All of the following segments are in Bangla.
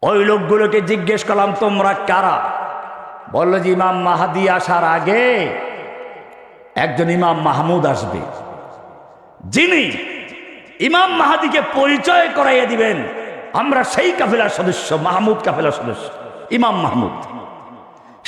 ওই লোকগুলোকে জিজ্ঞেস করলাম তোমরা কারা? বলল যে ইমাম মাহদী আসার আগে একজন ইমাম মাহমুদ আসবে, যিনি ইমাম মাহদীকে পরিচয় করাইয়া দিবেন আমরা সেই কাফেলার সদস্য, মাহমুদ কাফেলার সদস্য ইমাম মাহমুদ।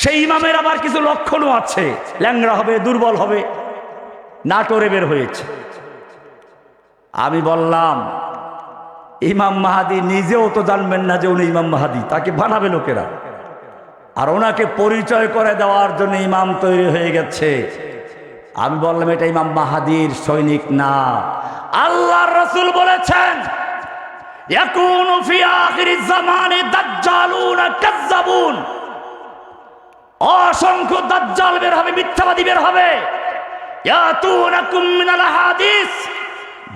সেই ইমামের আবার কিছু লক্ষণও আছে, ল্যাংড়া হবে, দুর্বল হবে, নাটোরে বের হয়েছে। আমি বললাম ইমাম মাহদী নিজেও তো জানবেন না যে উনি ইমাম মাহদী, তাকে বানাবে লোকেরা, আর ওনাকে পরিচয় করে দেওয়ার জন্য ইমাম তৈরি হয়ে গেছে। আমি বললাম এটা ইমাম মাহদীর সৈনিক না। আল্লাহর রাসূল বলেছেন ইয়াকুনু ফি আখিরিজ জামানে দাজ্জালুনা কাজ্জাবুন, অসংখ্য দাজ্জাল বের হবে, মিথ্যাবাদী বের হবে। ইয়াতুনাকুম মিনাল হাদিস,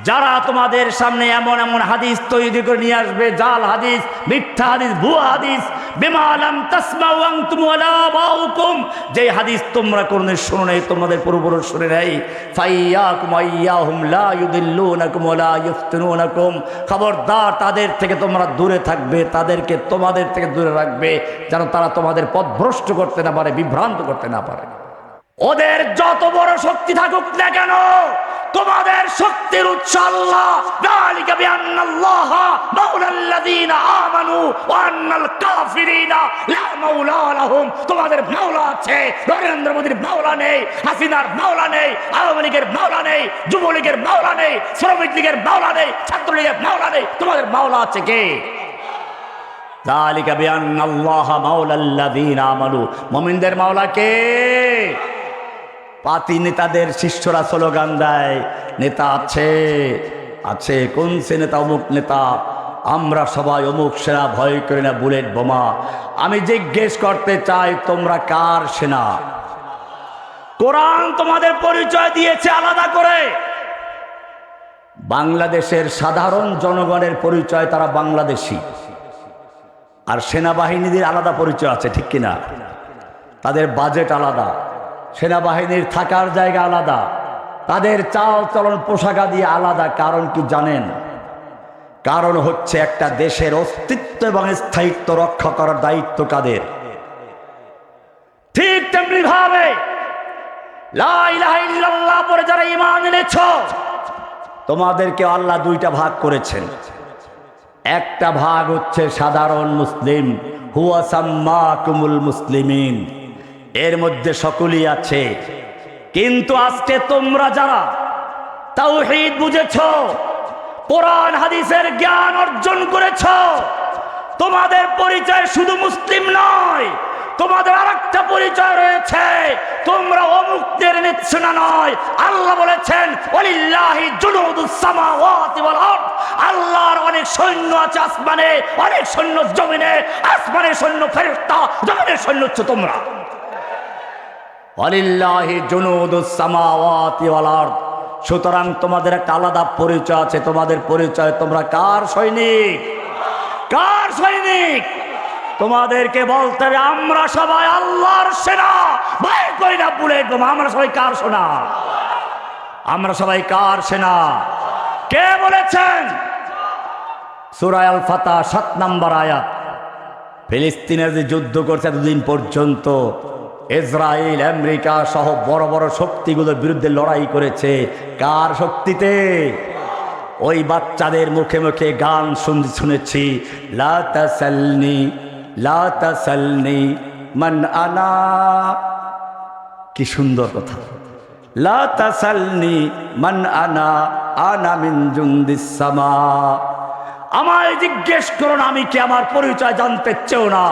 যারা তোমাদের সামনে এমন এমন হাদিস তৈরি করে নিয়ে আসবে, জাল হাদিস, মিথ্যা হাদিস, ভুয়া হাদিস, বিমা লাম তাসমাউ আনতুম ওয়ালা আবাউকুম, যে হাদিস তোমরা কোনদিন শোনো নাই, তোমাদের পূর্বপুরুষ শুনে নাই। ফাইয়াকুম আইয়াহুম লা ইউদিল্লুনাকুম ওয়ালা ইফতিনুনাকুম, খবরদার তাদের থেকে তোমরা দূরে থাকবে, তাদেরকে তোমাদের থেকে দূরে রাখবে, যেন তারা তোমাদের পথভ্রষ্ট করতে না পারে, বিভ্রান্ত করতে না পারে। ওদের যত বড় শক্তি থাকুক না কেন, তোমাদের শক্তির উৎস আল্লাহ। যালিকা বিআন্নাল্লাহা মাওলাল্লাযীনা আমানু ওয়া আন্নাল কাফিরিনা লা মাওলা লাহুম, তোমাদের মাওলা আছে, নরেন্দ্র মোদীর মাওলা নেই, হাসিনার মাওলা নেই, আওয়ামী লীগের মাওলা নেই, যুবলীগের মাওলা নেই, শ্রমিক লীগের মাওলা নেই, ছাত্রলীগের মাওলা নেই, তোমাদের মাওলা আছে কে? যালিকা বিআন্নাল্লাহা মাওলাল্লাযীনা আমানু, মুমিনদের মাওলা কে? পাতি নেতাদের শিষ্যরা স্লোগান দেয় নেতা আছে, আছে, কোন সে নেতা? অমুক নেতা, আমরা সবাই অমুক সেনা, ভয় করি না বুলেট বোমা। আমি জিজ্ঞেস করতে চাই তোমরা কার সেনা? কোরআন তোমাদের পরিচয় দিয়েছে আলাদা করে। বাংলাদেশের সাধারণ জনগণের পরিচয় তারা বাংলাদেশী, আর সেনাবাহিনীদের আলাদা পরিচয় আছে, ঠিক কিনা? তাদের বাজেট আলাদা, সেনাবাহিনীর থাকার জায়গা আলাদা, তাদের চাল চলন পোশাকাদি আলাদা। কারণ কি জানেন? কারণ হচ্ছে একটা দেশের অস্তিত্ব এবং স্থায়িত্ব রক্ষা করার দায়িত্ব কাদের? ঠিক তেমনি ভাবে লা ইলাহা ইল্লাল্লাহ পরে যারা ঈমান এনেছো, তোমাদেরকে আল্লাহ দুইটা ভাগ করেছেন। একটা ভাগ হচ্ছে সাধারণ মুসলিম, হুয়া সাম্মাকুমুল মুসলিমিন, এর মধ্যে সকলেই আছে। কিন্তু আজকে তোমরা যারা তাওহীদ বুঝেছো, কোরআন হাদিসের জ্ঞান অর্জন করেছো, তোমাদের পরিচয় শুধু মুসলিম নয়, তোমাদের আরেকটা পরিচয় রয়েছে, তোমরা অমুকদের নেতা নয়। আল্লাহ বলেছেন ওয়ালিল্লাহি জুনুদুস সামাওয়াতি ওয়াল আরদ, আল্লাহর অনেক সৈন্য আছে আসমানে, অনেক সৈন্য জমিনে, আসমানের সৈন্য ফেরেশতা, জমিনের সৈন্য হচ্ছে তোমরা। ওয়ালিল্লাহি জুনুদুস সামাওয়াতি ওয়াল আরদ, সুতরাং তোমাদের একটা আলাদা পরিচয় আছে। তোমাদের পরিচয়, তোমরা কার সৈনিক? কার সৈনিক? তোমাদেরকে বলতে হবে আমরা সবাই আল্লাহর সেনা, ভয় করি না বুলেট বোমা। আমরা সবাই কার সেনা? আমরা সবাই কার সেনা? কে বলেছেন? সূরা আল ফাতহ ৭ নম্বর আয়াত। ফিলিস্তিনের যে যুদ্ধ করছে এতদিন পর্যন্ত, ইসরায়েল, আমেরিকা সহ বড় বড় শক্তিগুলোর বিরুদ্ধে লড়াই করেছে কার শক্তিতে? ওই বাচ্চাদের মুখে মুখে গান শুনেছি, লা তাসালনি লা তাসালনি মান আনা। কি সুন্দর কথা, লা তাসালনি মান আনা, আনা মিন জুন্দিস সামা। আমায় জিজ্ঞেস করো না আমি কি, আমার পরিচয় জানতে চেও না।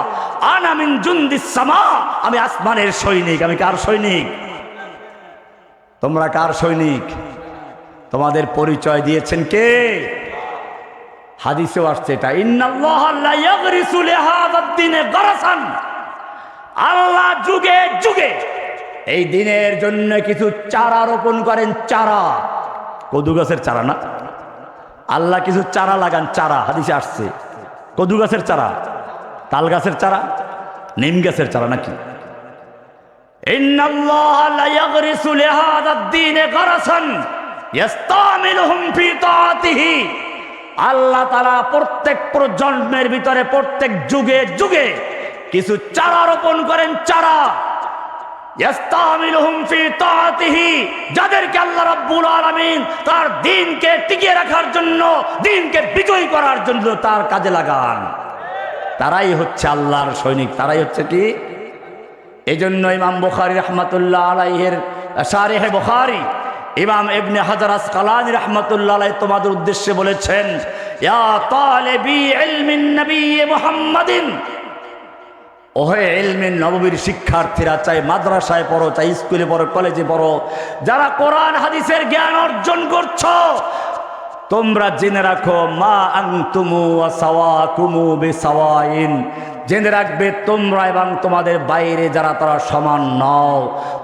আনা মিন জুন্দিস সামা, আমি আসমানের সৈনিক। আমি কার সৈনিক? তোমরা কার সৈনিক? তোমাদের পরিচয় দিয়েছেন কে? হাদিসেও আসছে এটা, ইন্নাল্লাহা লা ইয়াগরিসু লিহাযাদ দ্বীনে গারাসান, আল্লাহ যুগে যুগে এই দিনের জন্য কিছু চারা রোপণ করেন। চারা, কদু গাছের চারা না, আল্লাহ কিছু চারা লাগান, চারা হাদিসে আসছে। কদু গাছের চারা, তাল গাছের চারা, নিম গাছের চারা নাকি? ইন্নাল্লাহা লা ইয়াগরিসু লিহাযাদ দ্বীনে গারাসান ইস্তামিলুহুম ফি তাআতিহি, আল্লাহ তাআলা প্রত্যেক প্রজন্মের ভিতরে প্রত্যেক যুগে যুগে কিছু চারা রোপণ করেন, চারা ইয়াস্তামিলুহুম ফি তাআতিহি, যাদেরকে আল্লাহ রাব্বুল আলামিন তার দ্বীনকে টিকিয়ে রাখার জন্য, দ্বীনকে বিজয়ী করার জন্য তার কাজে লাগান। তারাই হচ্ছে আল্লাহর সৈনিক, তারাই হচ্ছে কি? এজন্য ইমাম বুখারী রাহমাতুল্লাহ আলাইহির শারিহে বুখারী ইমাম ইবনে হাজার আসকালানী রাহমাতুল্লাহ আলাইহি তোমাদের উদ্দেশ্যে বলেছেন, ইয়া তালিবি ইলমিন নবী মুহাম্মাদিন, ওহে ইলমিন নববীর শিক্ষার্থীরা, চাই মাদ্রাসায় পড়ো, চাই স্কুলে পড়ো, কলেজে পড়ো, যারা কোরআন হাদিসের জ্ঞান অর্জন করছো, তোমরা জেনে রাখো মা আনতুমু ওয়া সাওয়াকুমু বিসাওয়াইন, জেনে রাখবে তোমরা এবং তোমাদের বাইরে যারা তারা সমান নও।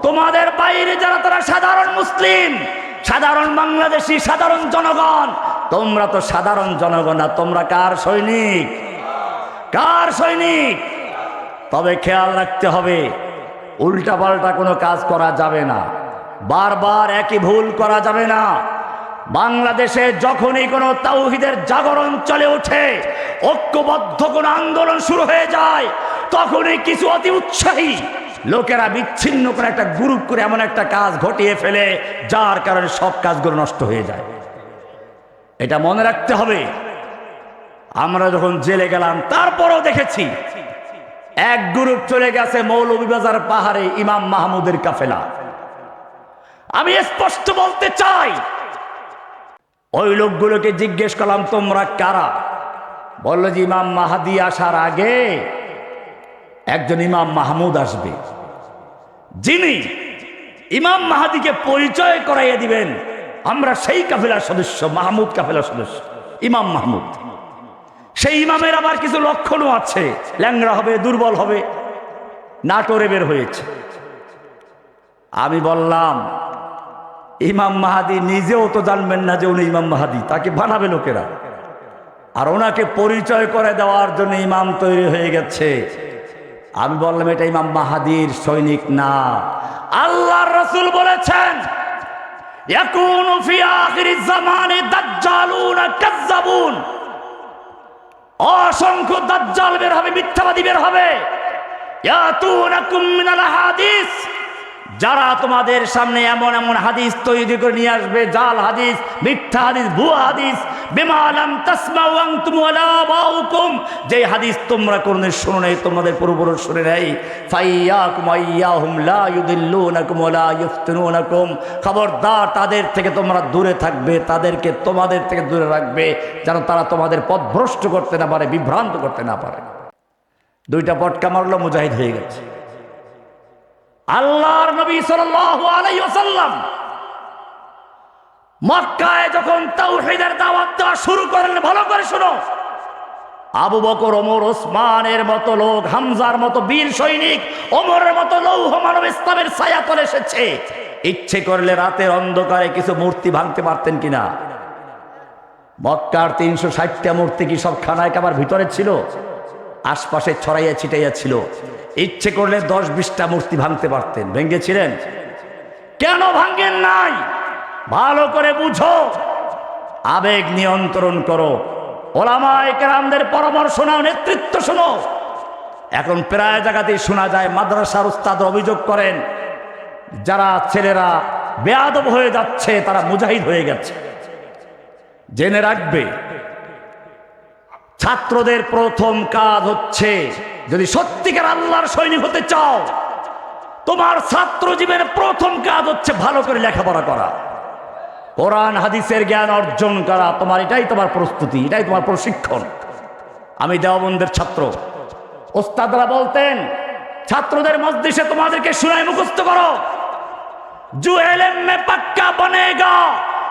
তোমাদের বাইরে যারা তারা সাধারণ মুসলিম, সাধারণ বাংলাদেশি, সাধারণ জনগণ, তোমরা তো সাধারণ জনগণ না, তোমরা কার সৈনিক? কার সৈনিক? তবে খেয়াল রাখতে হবে, উল্টাপাল্টা কোনো কাজ করা যাবে না, বারবার একই ভুল করা যাবে না। বাংলাদেশে যখনই কোনো তাওহীদের জাগরণ চলে ওঠে, ঐক্যবদ্ধ কোনো আন্দোলন শুরু হয়ে যায়, তখনই কিছু অতি উৎসাহী লোকেরা বিচ্ছিন্ন করে একটা গ্রুপ করে এমন একটা কাজ ঘটিয়ে ফেলে, যার কারণে সব কাজগুলো নষ্ট হয়ে যায়। এটা মনে রাখতে হবে। আমরা যখন জেলে গেলাম, তারপরও দেখেছি এক গ্রুপ চলে গেছে মৌলভীবাজার পাহাড়ে ইমাম মাহমুদের কাফেলা। আমি স্পষ্ট বলতে চাই, ওই লোকগুলোকে জিজ্ঞেস করলাম তোমরা কারা? বলল যে ইমাম মাহাদি আসার আগে একজন ইমাম মাহমুদ আসবে, যিনি ইমাম মাহাদিকে পরিচয় করাইয়ে দিবেন, আমরা সেই কাফেলার সদস্য, মাহমুদ কাফেলার সদস্য ইমাম মাহমুদ। সেই ইমামের আবার কিছু লক্ষণও আছে, ল্যাংড়া হবে, দুর্বল হবে, নাটোরে বের হয়েছে। আমি বললাম ইমাম মাহাদি নিজেও তো জানবেন না যে উনি ইমাম মাহাদি, তাকে বানাবে লোকেরা, আর ওনাকে পরিচয় করে দেওয়ার জন্য ইমাম তৈরি হয়ে গেছে। আমি বললাম এটা ইমাম মাহাদির সৈনিক না। আল্লাহর রাসূল বলেছেন, ইয়াকুনু ফি আখিরিজ জামানে দাজ্জালুনা কাজ্জাবুন, অসংখ্য দাজ্জাল বের হবে, মিথ্যাবাদী বের হবে। ইয়াতুনাকুম মিনাল হাদিস, যারা তোমাদের সামনে এমন এমন হাদিস তৈরি করে নিয়ে আসবে, জাল হাদিস, মিথ্যা হাদিস, ভুয়া হাদিস, বিমা লাম তাসমাউ আনতুম ওয়ালা আবাউকুম, যে হাদিস তোমরা কোনদিন শুনো নাই, তোমাদের পূর্বপুরুষ শুনে নাই। ফাইয়াকুম আইয়াহুম লা ইউদিল্লুনাকুম ওয়ালা ইফতিনুনাকুম, খবরদার তাদের থেকে তোমরা দূরে থাকবে, তাদেরকে তোমাদের থেকে দূরে রাখবে, যেন তারা তোমাদের পথভ্রষ্ট করতে না পারে, বিভ্রান্ত করতে না পারে। দুইটা পটকা মারলো, মুজাহিদ হয়ে গেছে। আল্লাহর নবী সাল্লাল্লাহু আলাইহি ওয়াসাল্লাম মক্কায় যখন তাওহীদের দাওয়াত দেওয়া শুরু করলেন, ভালো করে শোনো, আবু বকর, ওমর, ওসমানের মতো লোক, হামজার মতো বীর সৈনিক, ওমরের মতো লৌহ মানব ইসলামের ছায়া তলে এসেছে। ইচ্ছে করলে রাতের অন্ধকারে কিছু মূর্তি ভাঙতে পারতেন কিনা? মক্কার 360টা মূর্তি কি সব খানায় কাবার ভিতরে ছিল? আশপাশে ছড়াইয়া ছিটাইয়া ছিল। ইচ্ছে করলে 10-20টা মূর্তি ভাঙতে পারতেন, ভেঙেছিলেন? কেন ভাঙেন নাই? ভালো করে বুঝো, আবেগ নিয়ন্ত্রণ করো, ওলামায়ে কেরামদের পরামর্শ নাও, নেতৃত্ব শোনো। এখন প্রায় জায়গাতেই শোনা যায়, মাদ্রাসার উস্তাদ অভিযোগ করেন যারা ছেলেরা বেয়াদব হয়ে যাচ্ছে তারা মুজাহিদ হয়ে গেছে। জেনে রাখবে, ছাত্রদের প্রথম কাজ হচ্ছে, যদি সত্যিকার আল্লাহর সৈনিক হতে চাও, তোমার ছাত্র জীবনের প্রথম কাজ হচ্ছে ভালো করে লেখাপড়া করা, কোরআন হাদিসের জ্ঞান অর্জন করা। এটাই তোমার প্রস্তুতি, এটাই তোমার প্রশিক্ষণ। আমি দেওবন্দের ছাত্র, ওস্তাদরা বলতেন ছাত্রদের মজলিসে তোমাদেরকে শুনাই মুখস্থ করো, जो इल्म में पक्का बनेगा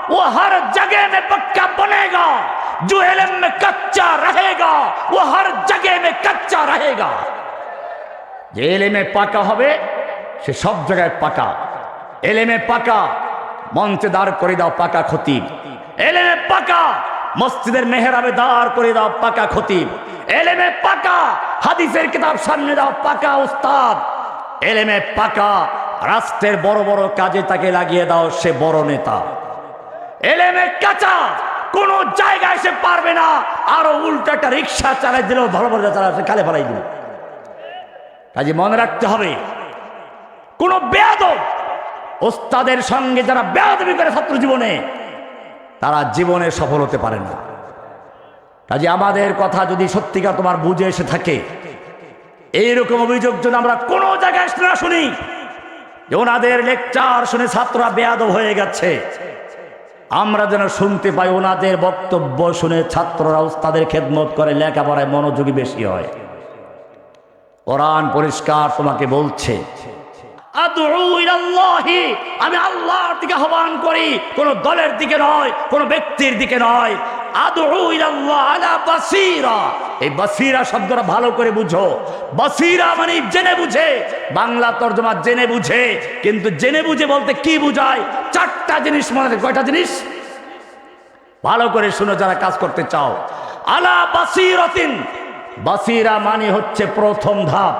वो हर जगह में पक्का बनेगा, जो इल्म में कच्चा रहेगा वो हर जगह में कच्चा रहेगा। যে ইলমে পাকা হবে সে সব জায়গায় পাকা। ইলমে পাকা মঞ্চে দাঁড় করে দাও পাকা খতিব, ইলমে পাকা মসজিদের মেহরাবে দাঁড় করে দাও পাকা খতিব, ইলমে পাকা হাদিসের কিতাব সামনে দাও পাকা উস্তাদ, ইলমে পাকা রাষ্ট্রের বড় বড় কাজে তাকে লাগিয়ে দাও সে বড় নেতা। ইলমে কাঁচা কোন জায়গায় সে পারবে না। আরো উল্টো একটা রিক্সা চালাই দিল, ভালো ভালো চালা খালে ফেলাই দিল। কাজে মনে রাখতে হবে, কোন বেয়াদব ওস্তাদের সঙ্গে যারা বেয়াদবি করে ছাত্র জীবনে, তারা জীবনে সফল হতে পারে না। কাজে আমাদের কথা যদি সত্যিকার তোমার বুঝে এসে থাকে, এইরকম অভিযোগ যদি আমরা কোনো জায়গায় না শুনি যে ওনাদের লেকচার শুনে ছাত্ররা বেয়াদব হয়ে গেছে, আমরা যেন শুনতে পাই ওনাদের বক্তব্য শুনে ছাত্ররা উস্তাদের খেদমত করে, লেখাপড়ায় মনোযোগী বেশি হয়। কোরআন পরিষ্কার তোমাকে বলছে, আমি আল্লাহর দিকে আহ্বান করি, কোন দলের দিকে নয়, কোন ব্যক্তির দিকে নয়। এই বাসিরা শব্দটা ভালো করে বুঝো। বাসিরা মানে জেনে বুঝে, বাংলা তর্জমা জেনে বুঝে। কিন্তু জেনে বুঝে বলতে কি বুঝায়? চারটা জিনিস মনে রাখে। কয়টা জিনিস? ভালো করে শুনো যারা কাজ করতে চাও। আলা বাসিরাতিন, বাসিরা মানে হচ্ছে প্রথম ধাপ।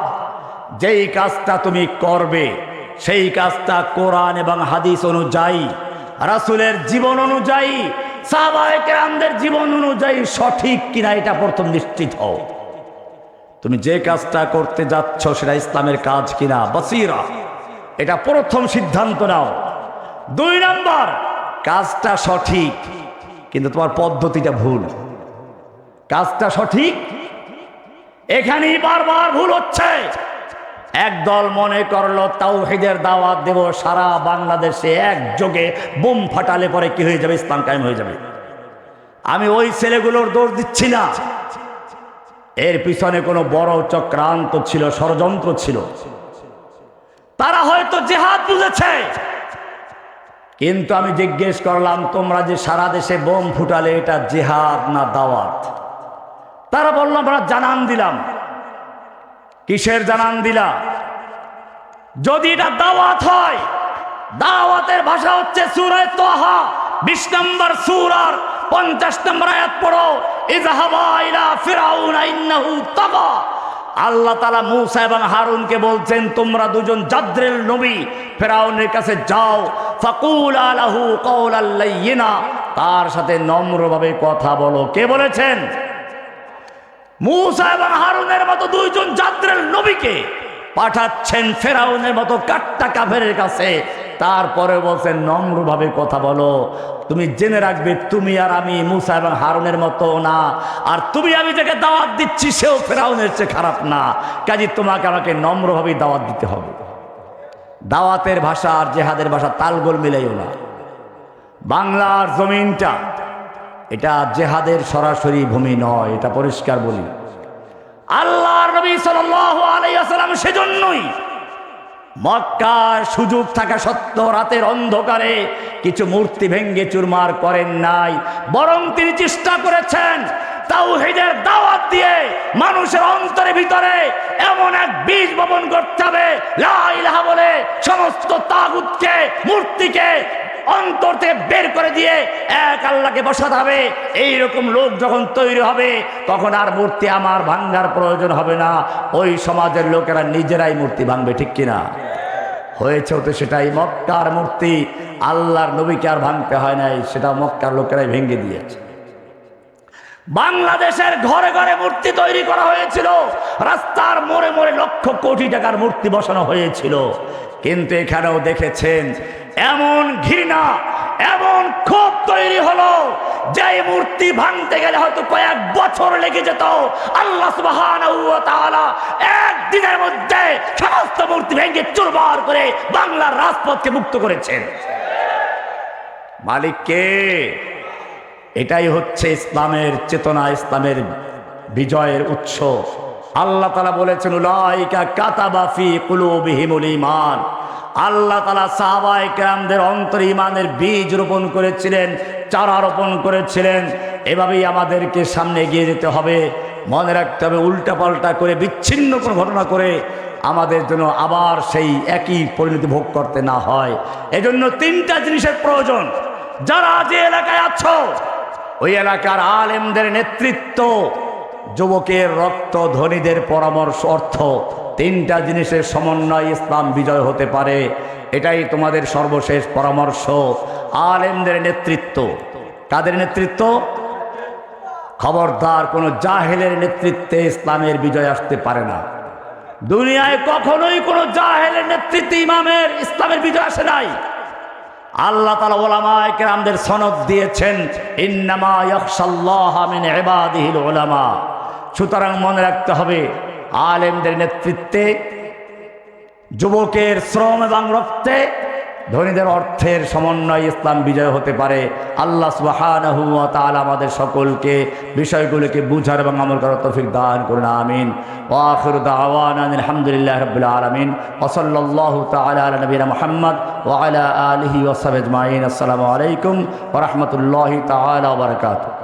যেই কাজটা তুমি করবে সেই কাজটা কোরআন এবং হাদিস অনুযায়ী, রাসূলের জীবন অনুযায়ী, সাহাবায়ে কেরামদের জীবন অনুযায়ী সঠিক কিনা এটা প্রথম নিশ্চিত হও। তুমি যে কাজটা করতে যাচ্ছ সেটা ইসলামের কাজ কিনা, বাসিরা, এটা প্রথম সিদ্ধান্ত নাও। 2 নাম্বার, কাজটা সঠিক কিন্তু তোমার পদ্ধতিটা ভুল। কাজটা সঠিক, এখানেই বারবার ভুল হচ্ছে। একদল মনে করলো তাওহীদের দাওয়াত দেব, সারা বাংলাদেশে একযোগে বোম ফাটালে পরে কি হয়ে যাবে? ইসলাম কায়েম হয়ে যাবে। আমি ওই ছেলেগুলোর দোষ দিচ্ছি না, এর পিছনে কোনো বড় চক্রান্ত ছিল, ষড়যন্ত্র ছিল। তারা হয়তো জিহাদ বুঝেছে, কিন্তু আমি জিজ্ঞেস করলাম তোমরা যে সারা দেশে বোম ফুটালে এটা জিহাদ না দাওয়াত? তারা বলল আমরা জানান দিলাম। কিসের জানান দিলা? যদি এটা দাওয়াত হয়, দাওয়াতের ভাষা হচ্ছে সূরা তাহা 20 নম্বর সূরার 50 নম্বর আয়াত পড়ো, ইযহাবা ইলা ফিরাউনা ইন্নাহু তাগা। আল্লাহ তাআলা মূসা এবং হারুনকে বলছেন তোমরা দুজন জাদ্রেল নবী ফিরাউনের কাছে যাও, ফাকুলা লাহু কাওলাল লাইয়িনা, তার সাথে নম্রভাবে কথা বলো। কে বলেছেন? মূসা এবং হারুনের মতো 2 জন জাদ্রেল নবীকে পাঠাচ্ছেন ফেরাউনের মতো কাট্টা কাফেরের কাছে। তারপরে বলছেন নম্রভাবে কথা বলো। তুমি জেনে রাখবে তুমি আর আমি মূসা এবং হারুনের মতো না, আর তুমি আমি যাকে দাওয়াত দিচ্ছি সেও ফেরাউনের চেয়ে খারাপ না। কাজে তোমাকে আমাকে নম্রভাবে দাওয়াত দিতে হবে। দাওয়াতের ভাষা আর জেহাদের ভাষা তালগোল মিলাইও না। বাংলার জমিনটা এটা জেহাদের সরাসরি ভূমি নয়, এটা পরিষ্কার বলি। আল্লাহর নবী সাল্লাল্লাহু আলাইহি ওয়াসাল্লাম সেজন্যই মক্কার সুযোগ থাকা সত্ত্বেও রাতের অন্ধকারে কিছু মূর্তি ভেঙ্গে চুরমার করেন নাই, বরং তিনি চেষ্টা করেছেন তাওহীদের দাওয়াত দিয়ে মানুষের অন্তরের ভিতরে এমন এক বীজ বপন করতে হবে, লা ইলাহা বলে সমস্ত তাগুতকে, মূর্তিকে অন্তর থেকে বের করে দিয়ে এক আল্লাহকে বসাতে হবে। এইরকম লোক যখন তৈরি হবে তখন আর মূর্তি আমার ভাঙ্গার প্রয়োজন হবে না। ওই সমাজের লোকেরা নিজেরাই মূর্তি ভাঙবে, ঠিক কিনা? হয়েছেও তো সেটাই। মক্কার মূর্তি আল্লাহর নবীকে আর ভাঙতে হয় নাই, সেটা মক্কার লোকেরাই ভেঙে দিয়েছে। বাংলাদেশের ঘরে ঘরে মূর্তি তৈরি করা হয়েছিল, রাস্তার মোড়ে মোড়ে লক্ষ কোটি টাকার মূর্তি বসানো হয়েছিল। কিন্তু এখানেও দেখেছেন এমন ঘৃণা, এমন ক্ষোভ তৈরি হলো যে মূর্তি ভাঙতে গেলে হয়তো কয়েক বছর লেগে যেত। আল্লাহ সুবহানাহু ওয়া তাআলা একদিনের মধ্যে সমস্ত মূর্তি ভেঙে চুরমার করে বাংলার রাজপথকে মুক্ত করেছেন। মালিক কে? এটাই হচ্ছে ইসলামের চেতনা, ইসলামের বিজয়ের উৎস। আল্লাহ তাআলা বলেছেন উলাইকা কাতাবা ফি কুলুবিহিমুল ঈমান। আল্লাহ তাআলা সাহাবায়ে কেরামদের অন্তরে ঈমানের বীজ রোপণ করেছিলেন, চারা রোপণ করেছিলেন। এভাবেই আমাদেরকে সামনে এগিয়ে যেতে হবে। মনে রাখতে হবে উল্টাপাল্টা করে, বিচ্ছিন্ন কোনো ঘটনা করে আমাদের জন্য আবার সেই একই পরিণতি ভোগ করতে না হয়। এজন্য 3টা জিনিসের প্রয়োজন। যারা যে এলাকায় আছো ওই এলাকার আলেমদের নেতৃত্ব, যুবকের রক্ত, ধনীদের পরামর্শ, অর্থ, 3টা জিনিসের সমন্বয় ইসলাম বিজয় হতে পারে। এটাই তোমাদের সর্বশেষ পরামর্শ। আলেমদের নেতৃত্ব, কাদের নেতৃত্ব? খবরদার, কোনো জাহেলের নেতৃত্বে ইসলামের বিজয় আসতে পারে না। দুনিয়ায় কখনোই কোনো জাহেলের নেতৃত্বে ইমামের ইসলামের বিজয় আসে নাই। আল্লাহ তাআলা উলামায়ে কেরামদের সনদ দিয়েছেন, ইন্নামা ইয়াখশাল্লাহা মিন ইবাদিহিল উলামা। সুতরাং মনে রাখতে হবে, আলেমদের নেতৃত্বে, যুবকের শ্রম এবং রক্তে, ধনীদের অর্থের সমন্বয় ইসলাম বিজয় হতে পারে। আল্লাহ সুবহানাহু ওয়া তাআলা আমাদের সকলকে বিষয়গুলোকে বুঝার এবং আমল করার তৌফিক দান করুন, আমিন। ওয়া আখিরু দাওয়ানা আলহামদুলিল্লাহি রাব্বিল আলামিন ওয়া সাল্লাল্লাহু তাআলা আলা নবিয়িনা মুহাম্মদ ওয়া আলা আলিহি ওয়া সাহবিহি আজমাইন। আসসালামু আলাইকুম ওয়া রাহমাতুল্লাহি তাআলা ওয়া বারাকাতুহু।